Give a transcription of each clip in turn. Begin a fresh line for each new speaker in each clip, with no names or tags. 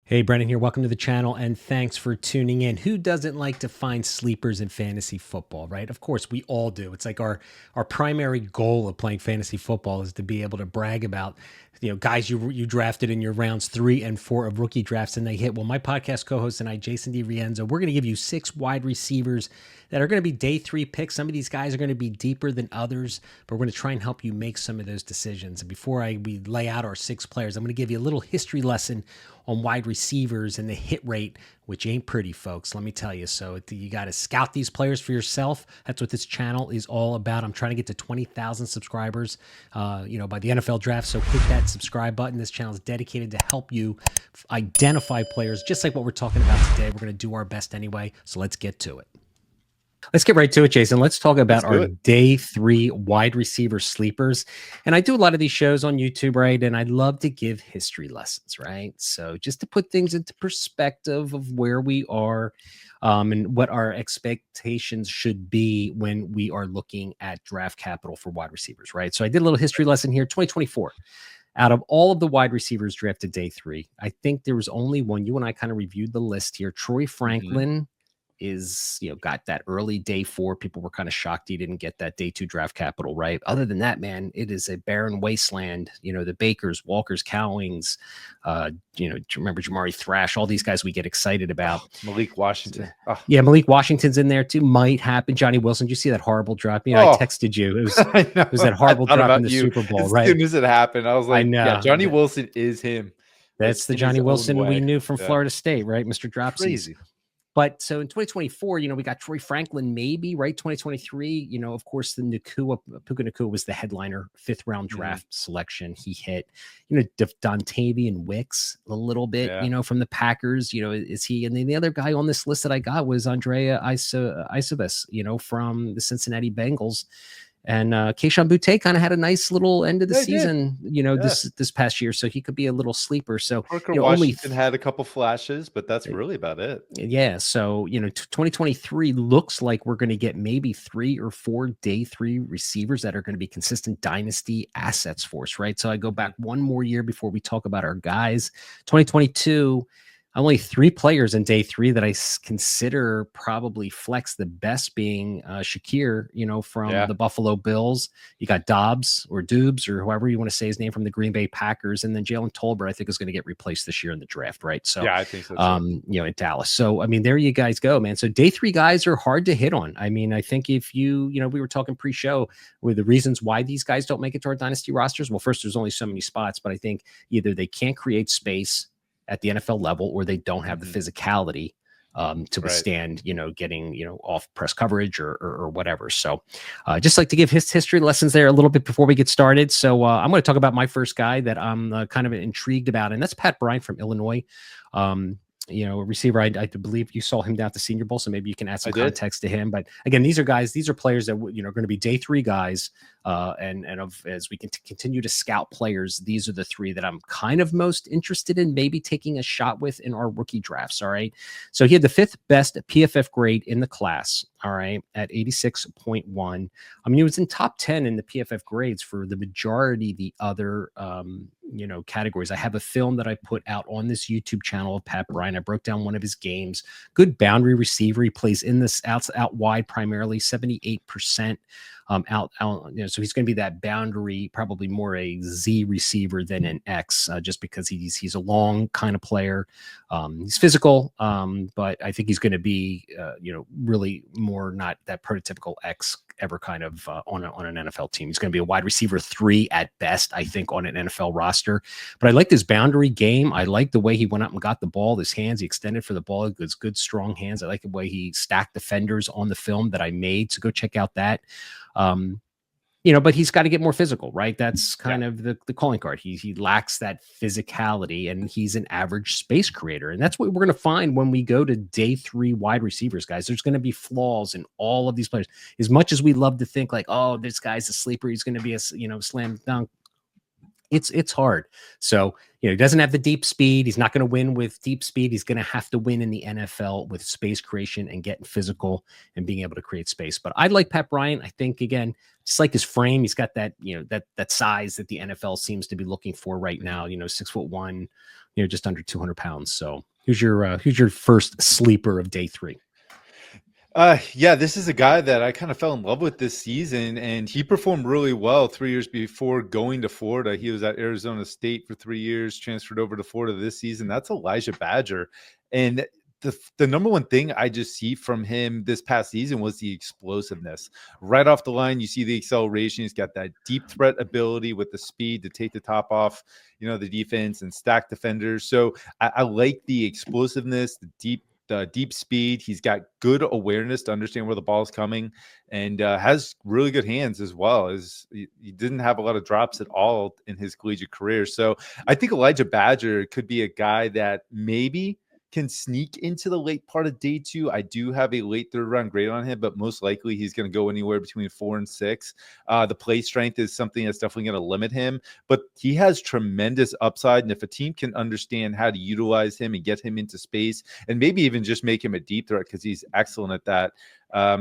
Hey, Brennan here. Welcome to the channel and thanks for tuning in. Who doesn't like to find sleepers in fantasy football, right? Of course, we all do. It's like our primary goal of playing fantasy football is to be able to brag about, guys you drafted in your rounds 3 and 4 of rookie drafts and they hit. Well, my podcast co-host and I, Jason DiRienzo, we're going to give you 6 wide receivers that are going to be day 3 picks. Some of these guys are going to be deeper than others, but we're going to try and help you make some of those decisions. And before we lay out our 6 players, I'm going to give you a little history lesson on wide receivers and the hit rate, which ain't pretty, folks. Let me tell you. So you got to scout these players for yourself. That's what this channel is all about. I'm trying to get to 20,000 subscribers, by the NFL draft. So hit that subscribe button. This channel is dedicated to help you identify players, just like what we're talking about today. We're going to do our best anyway. So let's get to it. Let's get right to it, Jason. Let's talk about our day 3 wide receiver sleepers. And I do a lot of these shows on YouTube, right? And I love to give history lessons, right? So just to put things into perspective of where we are and what our expectations should be when we are looking at draft capital for wide receivers, right? So I did a little history lesson here. 2024. Out of all of the wide receivers drafted day 3, I think there was only one. You and I kind of reviewed the list here. Troy Franklin is, got that early day 4. People were kind of shocked he didn't get that day 2 draft capital, right? Other than that, man, it is a barren wasteland. The Bakers, Walkers, Cowings, remember Jamari Thrash, all these guys we get excited about.
Malik Washington.
Yeah, Malik Washington's in there too. Might happen. Johnny Wilson. Did you see that horrible drop? I texted you. It was that horrible drop in the Super Bowl, right?
As soon as it happened, I was like,
I know.
Yeah, Johnny Wilson is him.
That's the Johnny Wilson we knew from Florida State, right? Mr. Dropsies.
Crazy.
But so in 2024, we got Troy Franklin, maybe, right? 2023, of course, the Puka Nacua was the headliner, 5th round draft selection. He hit, Dontavian Wicks a little bit, from the Packers, is he? And then the other guy on this list that I got was Andrea Isabas, from the Cincinnati Bengals. And Kayshon Boutte kind of had a nice little end of the season, this past year. So he could be a little sleeper. So
Washington had a couple flashes, but that's really about it.
Yeah. So, 2023 looks like we're going to get maybe 3 or 4 day 3 receivers that are going to be consistent dynasty assets for us, right? So I go back one more year before we talk about our guys. 2022. Only 3 players in day 3 that I consider probably flex the best, being Shakir, from the Buffalo Bills. You got Dobbs or Dubes or however you want to say his name from the Green Bay Packers. And then Jalen Tolbert, I think, is going to get replaced this year in the draft, right? So,
I think so too.
In Dallas. So, there you guys go, man. So day 3 guys are hard to hit on. I think if we were talking pre-show with the reasons why these guys don't make it to our dynasty rosters. Well, first, there's only so many spots, but I think either they can't create space at the NFL level, or they don't have the physicality to withstand, getting, off press coverage or whatever. So just like to give his history lessons there a little bit before we get started. So I'm going to talk about my first guy that I'm kind of intrigued about, and that's Pat Bryant from Illinois. A receiver. I believe you saw him down at the Senior Bowl, so maybe you can add some context to him. But again, these are players that are going to be day 3 guys. As we can continue to scout players, these are the 3 that I'm kind of most interested in maybe taking a shot with in our rookie drafts. All right. So he had the 5th best PFF grade in the class. All right. At 86.1. He was in top 10 in the PFF grades for the majority of the other, categories. I have a film that I put out on this YouTube channel of Pat Bryant. I broke down one of his games. Good boundary receiver. He plays in this out wide primarily, 78%. So he's going to be that boundary, probably more a Z receiver than an X, just because he's a long kind of player. He's physical, but I think he's going to be, really more not that prototypical X ever kind of on an NFL team. He's going to be a wide receiver 3 at best, I think, on an NFL roster. But I like this boundary game. I like the way he went up and got the ball. His hands, he extended for the ball. Good, strong hands. I like the way he stacked defenders on the film that I made. So go check out that. But he's got to get more physical, right? That's kind of the calling card. He lacks that physicality, and he's an average space creator. And that's what we're going to find when we go to day 3 wide receivers, guys. There's going to be flaws in all of these players. As much as we love to think like, oh, this guy's a sleeper, he's going to be a, slam dunk. It's hard. So, he doesn't have the deep speed. He's not going to win with deep speed. He's going to have to win in the NFL with space creation and getting physical and being able to create space. But I like Pat Bryant. I think, again, just like his frame, he's got that, that size that the NFL seems to be looking for right now, 6'1", just under 200 pounds. So who's your first sleeper of day 3?
Yeah, this is a guy that I kind of fell in love with this season, and he performed really well 3 years before going to Florida. He was at Arizona State for 3 years, transferred over to Florida this season. That's Elijah Badger. And the number one thing I just see from him this past season was the explosiveness. Right off the line, you see the acceleration. He's got that deep threat ability with the speed to take the top off, the defense and stack defenders. So I like the explosiveness, the deep speed. He's got good awareness to understand where the ball is coming, and has really good hands as well. As he didn't have a lot of drops at all in his collegiate career. So I think Elijah Badger could be a guy that maybe can sneak into the late part of day 2. I do have a late 3rd round grade on him, but most likely he's going to go anywhere between 4 and 6. The play strength is something that's definitely going to limit him, but he has tremendous upside. And if a team can understand how to utilize him and get him into space, and maybe even just make him a deep threat, because he's excellent at that,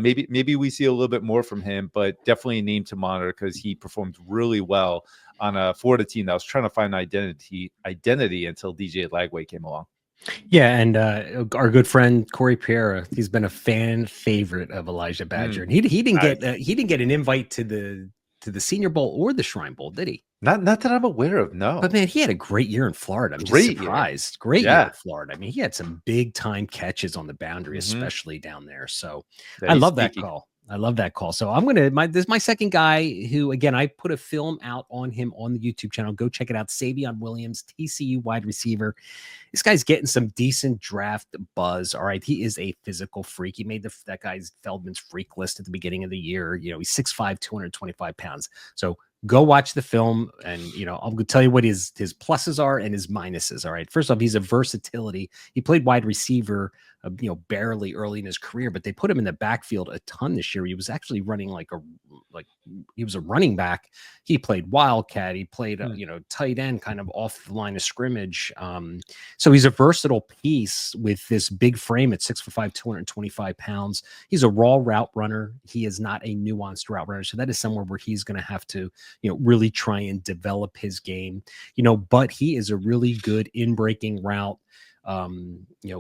maybe we see a little bit more from him. But definitely a name to monitor, because he performed really well on a Florida team that was trying to find identity until DJ Lagway came along.
Yeah, and our good friend Corey Piera, he's been a fan favorite of Elijah Badger, and he didn't get an invite to the Senior Bowl or the Shrine Bowl, did he?
Not that I'm aware of, no.
But man, he had a great year in Florida. I'm just surprised. Great year in Florida. I mean, he had some big time catches on the boundary, especially down there. So I love that call. I love that call. So this is my second guy who, again, I put a film out on him on the YouTube channel. Go check it out. Savion Williams, TCU wide receiver. This guy's getting some decent draft buzz. All right. He is a physical freak. He made that guy's Feldman's freak list at the beginning of the year. He's 6'5", 225 pounds. So go watch the film, and I'll tell you what his pluses are and his minuses. All right. First off, he's a versatility. He played wide receiver, barely early in his career, but they put him in the backfield a ton this year. He was actually running like he was a running back. He played wildcat. He played tight end, kind of off the line of scrimmage. So he's a versatile piece with this big frame at 6'5", 225 pounds. He's a raw route runner. He is not a nuanced route runner. So that is somewhere where he's going to have to, really try and develop his game, but he is a really good in breaking route,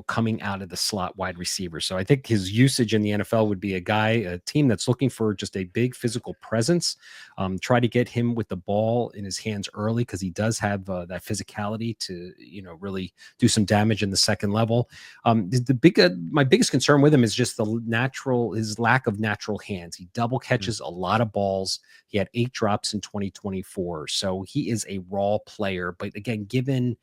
coming out of the slot wide receiver. So I think his usage in the NFL would be a team that's looking for just a big physical presence. Try to get him with the ball in his hands early, because he does have that physicality to, really do some damage in the second level. My biggest concern with him is just his lack of natural hands. He double catches a lot of balls. He had 8 drops in 2024. So he is a raw player. But again, given,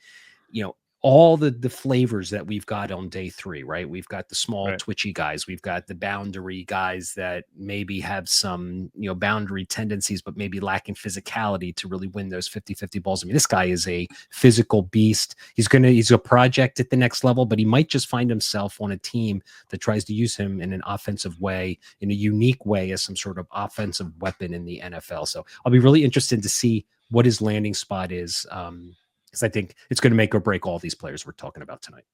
all the flavors that we've got on day 3, right? We've got the small twitchy guys. We've got the boundary guys that maybe have some, boundary tendencies, but maybe lacking physicality to really win those 50-50 balls. I mean, this guy is a physical beast. He's a project at the next level, but he might just find himself on a team that tries to use him in an offensive way, in a unique way, as some sort of offensive weapon in the NFL. So I'll be really interested to see what his landing spot is. Because I think it's going to make or break all these players we're talking about tonight.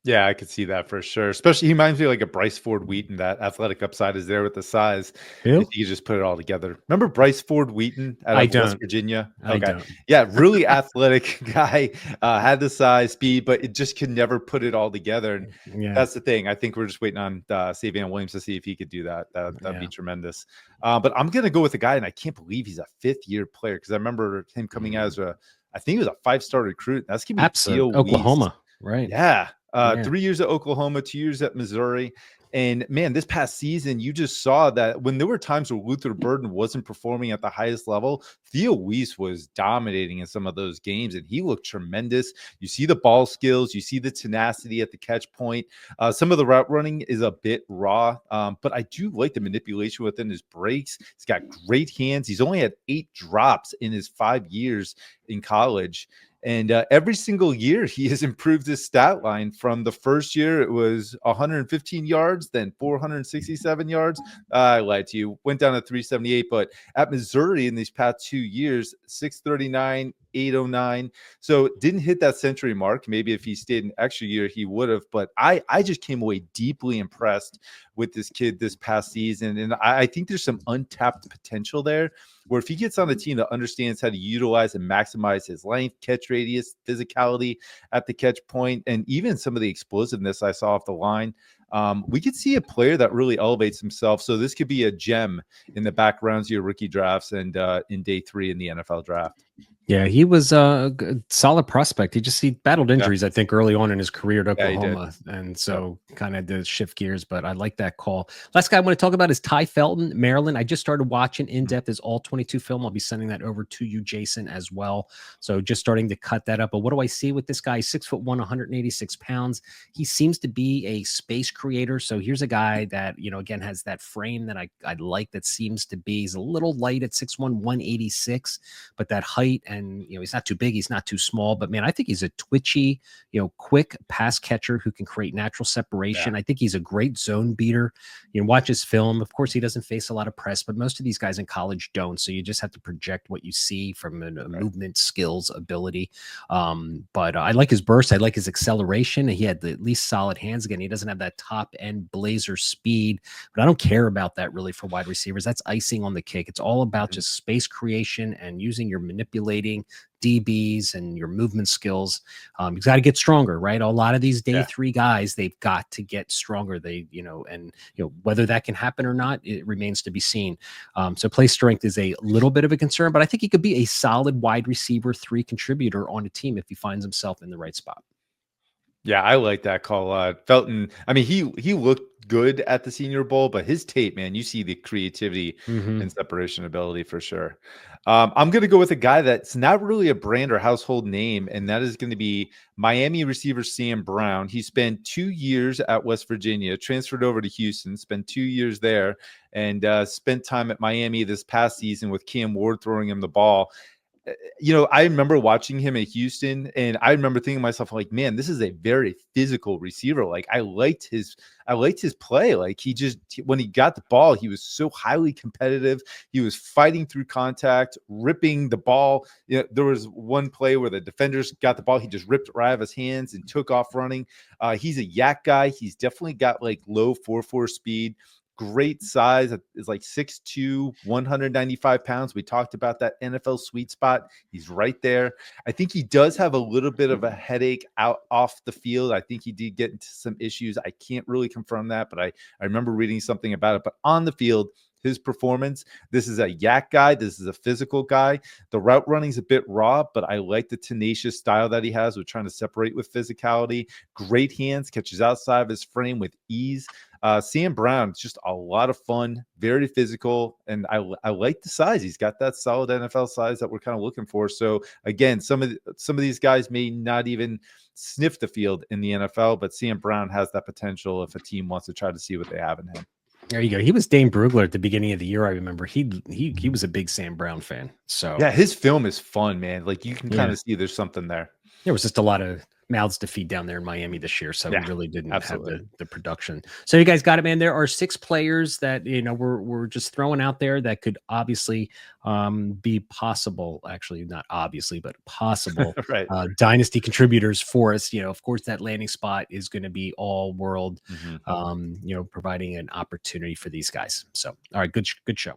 Yeah, I could see that for sure. Especially, he reminds me like a Bryce Ford Wheaton. That athletic upside is there with the size. If you just put it all together. Remember Bryce Ford Wheaton out of West Virginia? Okay. Yeah, really athletic guy. Had the size, speed, but it just could never put it all together. And that's the thing. I think we're just waiting on Savion Williams to see if he could do that. That'd be tremendous. But I'm going to go with a guy, and I can't believe he's a 5th-year player, because I remember him coming out as I think he was a 5-star recruit. That's going to be Theo Wease.
Oklahoma, right?
Yeah. 3 years at Oklahoma, 2 years at Missouri. And man, this past season, you just saw that when there were times where Luther Burden wasn't performing at the highest level, Theo Wease was dominating in some of those games, and he looked tremendous. You see the ball skills, you see the tenacity at the catch point. Some of the route running is a bit raw, but I do like the manipulation within his breaks. He's got great hands. He's only had 8 drops in his 5 years in college. And every single year, he has improved his stat line. From the first year, it was 115 yards, then 467 yards. I lied to you. Went down to 378. But at Missouri in these past 2 years, 639, 809. So didn't hit that century mark. Maybe if he stayed an extra year, he would have. But I just came away deeply impressed with this kid this past season. And I think there's some untapped potential there where if he gets on a team that understands how to utilize and maximize his length, catch radius, physicality at the catch point, and even some of the explosiveness I saw off the line, we could see a player that really elevates himself. So this could be a gem in the back rounds of your rookie drafts and in day 3 in the NFL draft.
Yeah, he was a solid prospect. He battled injuries, I think, early on in his career at Oklahoma, and so kind of had to shift gears. But I like that call. Last guy I want to talk about is Tai Felton, Maryland. I just started watching in depth his all 22 film. I'll be sending that over to you, Jason, as well. So just starting to cut that up. But what do I see with this guy? 6'1", 186 pounds. He seems to be a space creator. So here's a guy that, again, has that frame that I like. That seems to be, he's a little light at 6'1", 186, but that height and he's not too big, he's not too small, but man, I think he's a twitchy, quick pass catcher who can create natural separation. I think he's a great zone beater. Watch his film. Of course, he doesn't face a lot of press, but most of these guys in college don't. So you just have to project what you see from a movement, skills, ability. But I like his burst. I like his acceleration. He had at least solid hands. Again, he doesn't have that top end blazer speed, but I don't care about that really for wide receivers. That's icing on the cake. It's all about just space creation and using your manipulating DBs and your movement skills. You've got to get stronger, right? A lot of these day 3 guys, they've got to get stronger. Whether that can happen or not, it remains to be seen. So play strength is a little bit of a concern, but I think he could be a solid wide receiver 3 contributor on a team if he finds himself in the right spot.
Yeah, I like that call. Felton, I mean, he looked good at the Senior Bowl, but his tape, man, you see the creativity and separation ability for sure. I'm going to go with a guy that's not really a brand or household name, and that is going to be Miami receiver Sam Brown. He spent 2 years at West Virginia, transferred over to Houston, spent 2 years there, and spent time at Miami this past season with Cam Ward throwing him the ball. I remember watching him at Houston, and I remember thinking to myself, like, man, this is a very physical receiver. Like, I liked his play. Like, when he got the ball, he was so highly competitive. He was fighting through contact, ripping the ball. There was one play where the defenders got the ball. He just ripped it right out of his hands and took off running. He's a yak guy. He's definitely got like low 4.4 speed. Great size, is like 6'2", 195 pounds. We talked about that NFL sweet spot. He's right there. I think he does have a little bit of a headache off the field. I think he did get into some issues. I can't really confirm that, but I remember reading something about it. But on the field, his performance, this is a yak guy. This is a physical guy. The route running is a bit raw, but I like the tenacious style that he has with trying to separate with physicality. Great hands, catches outside of his frame with ease. Sam Brown, just a lot of fun, very physical, and I like the size. He's got that solid NFL size that we're kind of looking for. So again, some of these guys may not even sniff the field in the NFL, but Sam Brown has that potential if a team wants to try to see what they have in him.
There you go. He was Dane Brugler at the beginning of the year. I remember he was a big Sam Brown fan. So
yeah, his film is fun, man. Like, you can kind of see there's something there.
There was just a lot of mouths to feed down there in Miami this year, so we really didn't have the production. So you guys got it, man. There are 6 players that we're just throwing out there that could obviously be possible, actually not obviously, but possible
right.
Dynasty contributors for us. Of course, that landing spot is going to be all world, providing an opportunity for these guys. So, all right, good show.